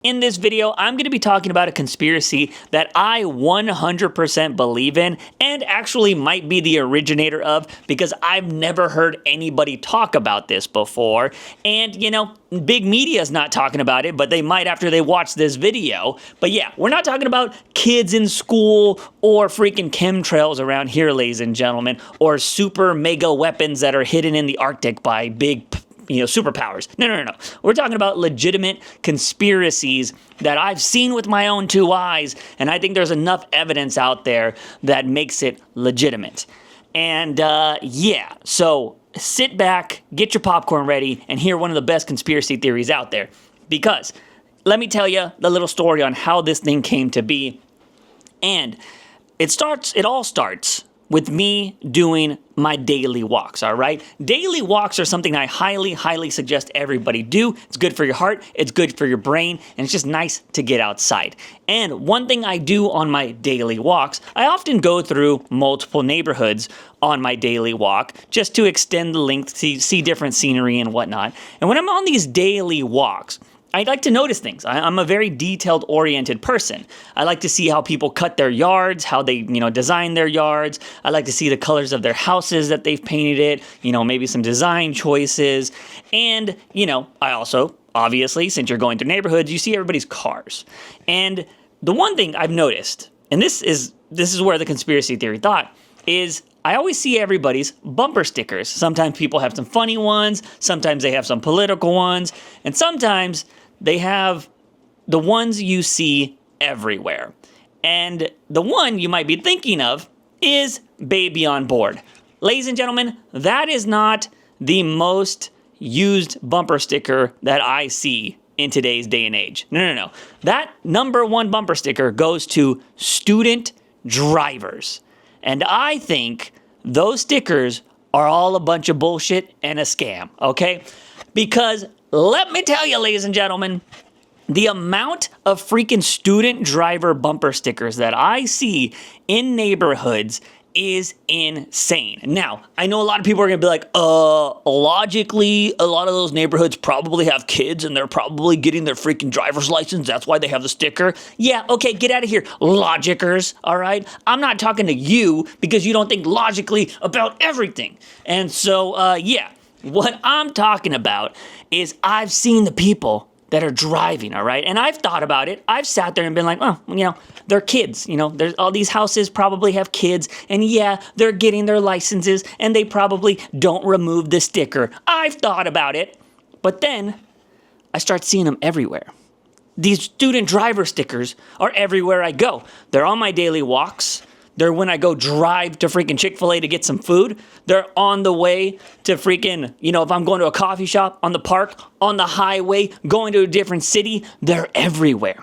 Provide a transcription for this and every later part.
In this video, I'm going to be talking about a conspiracy that I 100% believe in and actually might be the originator of because I've never heard anybody talk about this before. And, you know, big media's not talking about it, but they might after they watch this video. But yeah, we're not talking about kids in school or freaking chemtrails around here, ladies and gentlemen, or super mega weapons that are hidden in the Arctic by big superpowers. No. We're talking about legitimate conspiracies that I've seen with my own two eyes, and I think there's enough evidence out there that makes it legitimate. And yeah, so sit back, get your popcorn ready, and hear one of the best conspiracy theories out there. Because let me tell you the little story on how this thing came to be. And it all starts with me doing my daily walks, all right? Daily walks are something I highly suggest everybody do. It's good for your heart, it's good for your brain, and it's just nice to get outside. And one thing I do on my daily walks, I often go through multiple neighborhoods on my daily walk just to extend the length, to see different scenery and whatnot. And when I'm on these daily walks, I like to notice things. I'm a very detailed-oriented person. I like to see how people cut their yards, how they, design their yards. I like to see the colors of their houses that they've painted it, maybe some design choices. And, I also, obviously, since you're going through neighborhoods, you see everybody's cars. And the one thing I've noticed, and this is where the conspiracy theory thought, is I always see everybody's bumper stickers. Sometimes people have some funny ones, sometimes they have some political ones, and sometimes they have the ones you see everywhere. And the one you might be thinking of is Baby on Board. Ladies and gentlemen, that is not the most used bumper sticker that I see in today's day and age. No. That number one bumper sticker goes to student drivers. And I think those stickers are all a bunch of bullshit and a scam, okay? Because let me tell you, ladies and gentlemen, the amount of freaking student driver bumper stickers that I see in neighborhoods is insane. Now, I know a lot of people are going to be like, logically, a lot of those neighborhoods probably have kids and they're probably getting their freaking driver's license. That's why they have the sticker. Yeah, okay, get out of here, logicers, all right? I'm not talking to you because you don't think logically about everything. And so, yeah, what I'm talking about is I've seen the people that are driving, all right? And I've thought about it. I've sat there and been like, oh, they're kids. There's all these houses probably have kids. And yeah, they're getting their licenses and they probably don't remove the sticker. I've thought about it. But then I start seeing them everywhere. These student driver stickers are everywhere I go. They're on my daily walks. They're when I go drive to freaking Chick-fil-A to get some food. They're on the way to freaking, if I'm going to a coffee shop, on the park, on the highway, going to a different city. They're everywhere.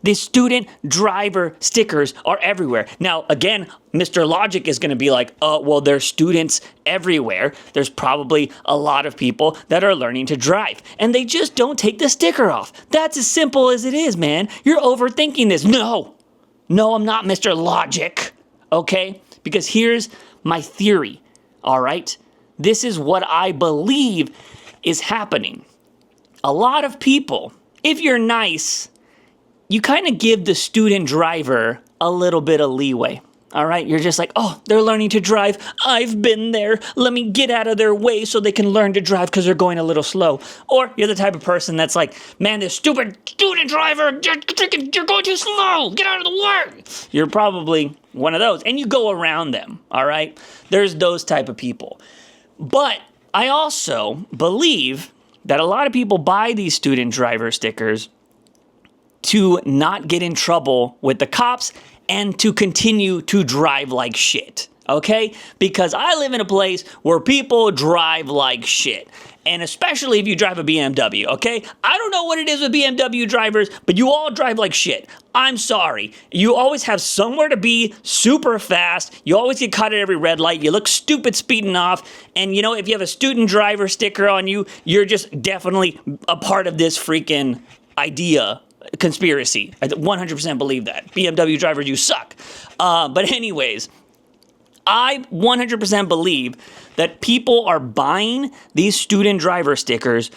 These student driver stickers are everywhere. Now, again, Mr. Logic is going to be like, well, there's students everywhere. There's probably a lot of people that are learning to drive. And they just don't take the sticker off. That's as simple as it is, man. You're overthinking this. No, I'm not Mr. Logic. Okay? Because here's my theory, all right? This is what I believe is happening. A lot of people, if you're nice, you kind of give the student driver a little bit of leeway, all right? You're just like, oh, they're learning to drive. I've been there. Let me get out of their way so they can learn to drive because they're going a little slow. Or you're the type of person that's like, man, this stupid student driver, you're going too slow. Get out of the way. You're probably one of those. And you go around them, all right? There's those type of people. But I also believe that a lot of people buy these student driver stickers to not get in trouble with the cops and to continue to drive like shit, okay? Because I live in a place where people drive like shit. And especially if you drive a BMW, okay? I don't know what it is with BMW drivers, but you all drive like shit. I'm sorry. You always have somewhere to be, super fast. You always get caught at every red light. You look stupid speeding off. And, if you have a student driver sticker on you, you're just definitely a part of this freaking idea. Conspiracy. I 100% believe that. BMW drivers, you suck. But anyways, I 100% believe that people are buying these student driver stickers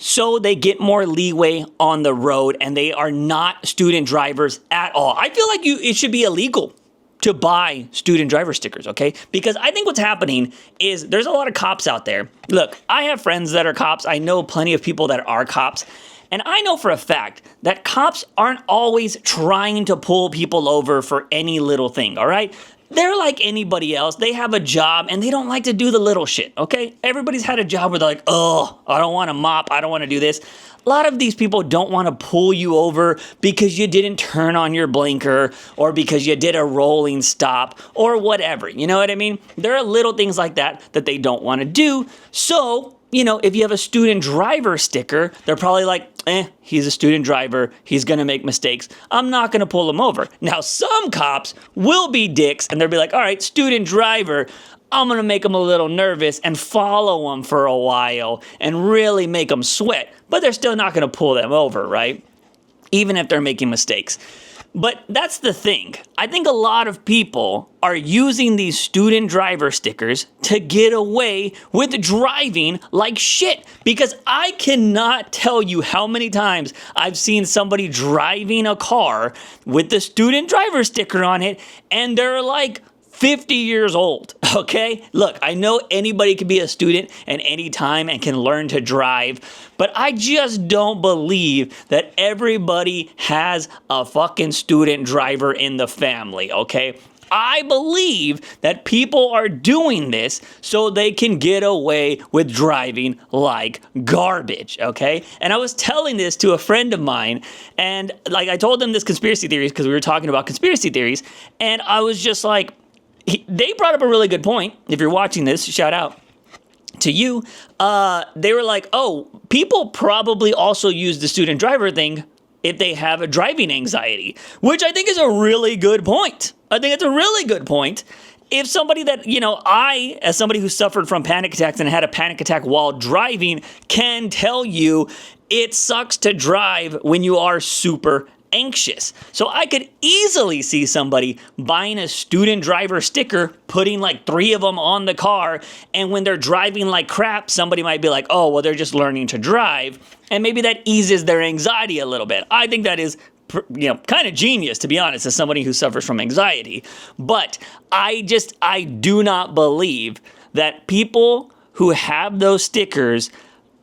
so they get more leeway on the road and they are not student drivers at all. I feel like it should be illegal to buy student driver stickers, okay? Because I think what's happening is there's a lot of cops out there. Look, I have friends that are cops. I know plenty of people that are cops. And I know for a fact that cops aren't always trying to pull people over for any little thing, all right? They're like anybody else. They have a job and they don't like to do the little shit, okay? Everybody's had a job where they're like, oh, I don't want to mop. I don't want to do this. A lot of these people don't want to pull you over because you didn't turn on your blinker or because you did a rolling stop or whatever. You know what I mean? There are little things like that that they don't want to do. So, you know, if you have a student driver sticker, they're probably like, he's a student driver. He's going to make mistakes. I'm not going to pull him over. Now, some cops will be dicks and they'll be like, all right, student driver, I'm going to make him a little nervous and follow him for a while and really make him sweat. But they're still not going to pull them over, right? Even if they're making mistakes. But that's the thing. I think a lot of people are using these student driver stickers to get away with driving like shit. Because I cannot tell you how many times I've seen somebody driving a car with the student driver sticker on it and they're like 50 years old, okay? Look, I know anybody can be a student at any time and can learn to drive, but I just don't believe that everybody has a fucking student driver in the family, okay? I believe that people are doing this so they can get away with driving like garbage, okay? And I was telling this to a friend of mine, and like I told them this conspiracy theories because we were talking about conspiracy theories, and I was just like, they brought up a really good point. If you're watching this, shout out to you. They were like, oh, people probably also use the student driver thing if they have a driving anxiety, which I think is a really good point. I think it's a really good point. If somebody that, you know, I, as somebody who suffered from panic attacks and had a panic attack while driving, can tell you it sucks to drive when you are super anxious. So I could easily see somebody buying a student driver sticker, putting like 3 of them on the car, and when they're driving like crap, somebody might be like, oh, well, they're just learning to drive, and maybe that eases their anxiety a little bit. I think that is, you know, kind of genius, to be honest, as somebody who suffers from anxiety. But I do not believe that people who have those stickers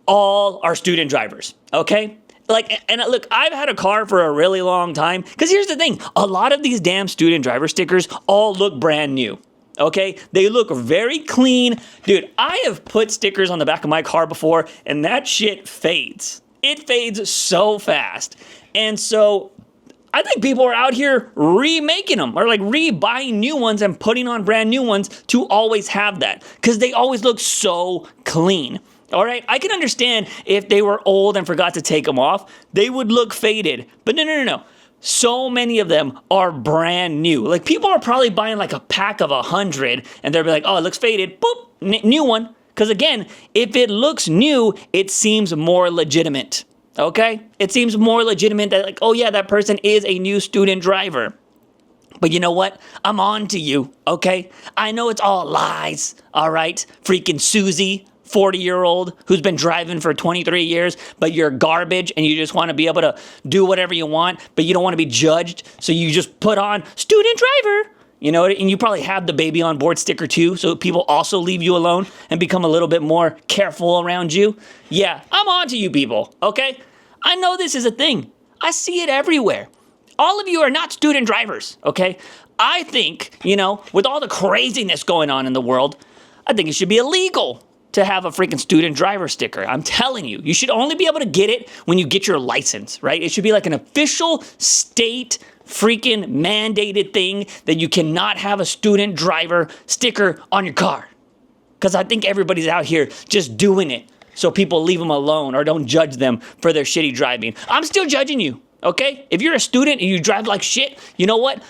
all are student drivers, okay? Like, and look, I've had a car for a really long time, because here's the thing, a lot of these damn student driver stickers all look brand new, okay? They look very clean. Dude, I have put stickers on the back of my car before, and that shit fades. It fades so fast. And so I think people are out here remaking them, or like rebuying new ones and putting on brand new ones to always have that, because they always look so clean. All right, I can understand if they were old and forgot to take them off, they would look faded. But no. So many of them are brand new. Like, people are probably buying like a pack of 100 and they'll be like, oh, it looks faded. Boop, new one. Because again, if it looks new, it seems more legitimate. Okay? It seems more legitimate that like, oh yeah, that person is a new student driver. But you know what? I'm on to you, okay? I know it's all lies, all right? Freaking Susie, 40-year-old who's been driving for 23 years, but you're garbage and you just want to be able to do whatever you want, but you don't want to be judged, so you just put on student driver, you know, and you probably have the baby on board sticker too, so people also leave you alone and become a little bit more careful around you. Yeah, I'm on to you people, okay? I know this is a thing. I see it everywhere. All of you are not student drivers, okay? I think, you know, with all the craziness going on in the world, I think it should be illegal to have a freaking student driver sticker. I'm telling you, you should only be able to get it when you get your license, right? It should be like an official state freaking mandated thing that you cannot have a student driver sticker on your car. Because I think everybody's out here just doing it so people leave them alone or don't judge them for their shitty driving. I'm still judging you, okay? If you're a student and you drive like shit, you know what?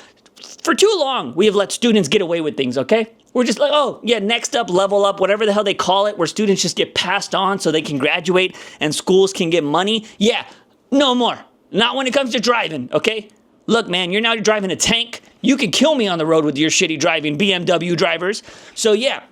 For too long, we have let students get away with things, okay? We're just like, oh, yeah, next up, level up, whatever the hell they call it, where students just get passed on so they can graduate and schools can get money. Yeah, no more. Not when it comes to driving, okay? Look, man, you're now driving a tank. You can kill me on the road with your shitty driving BMW drivers. So, yeah,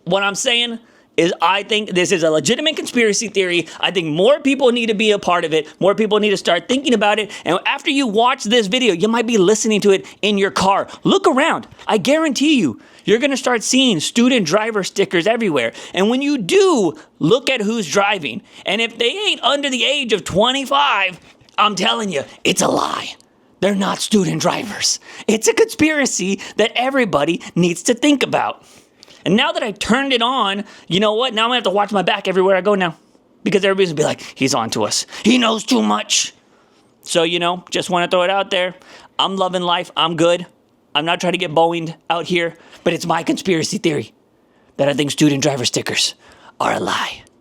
what I'm saying is I think this is a legitimate conspiracy theory. I think more people need to be a part of it. More people need to start thinking about it. And after you watch this video, you might be listening to it in your car. Look around. I guarantee you, you're going to start seeing student driver stickers everywhere. And when you do, look at who's driving. And if they ain't under the age of 25, I'm telling you, it's a lie. They're not student drivers. It's a conspiracy that everybody needs to think about. And now that I turned it on, you know what? Now I'm going to have to watch my back everywhere I go now. Because everybody's going to be like, he's on to us. He knows too much. So, just want to throw it out there. I'm loving life. I'm good. I'm not trying to get Boeinged out here. But it's my conspiracy theory that I think student driver stickers are a lie.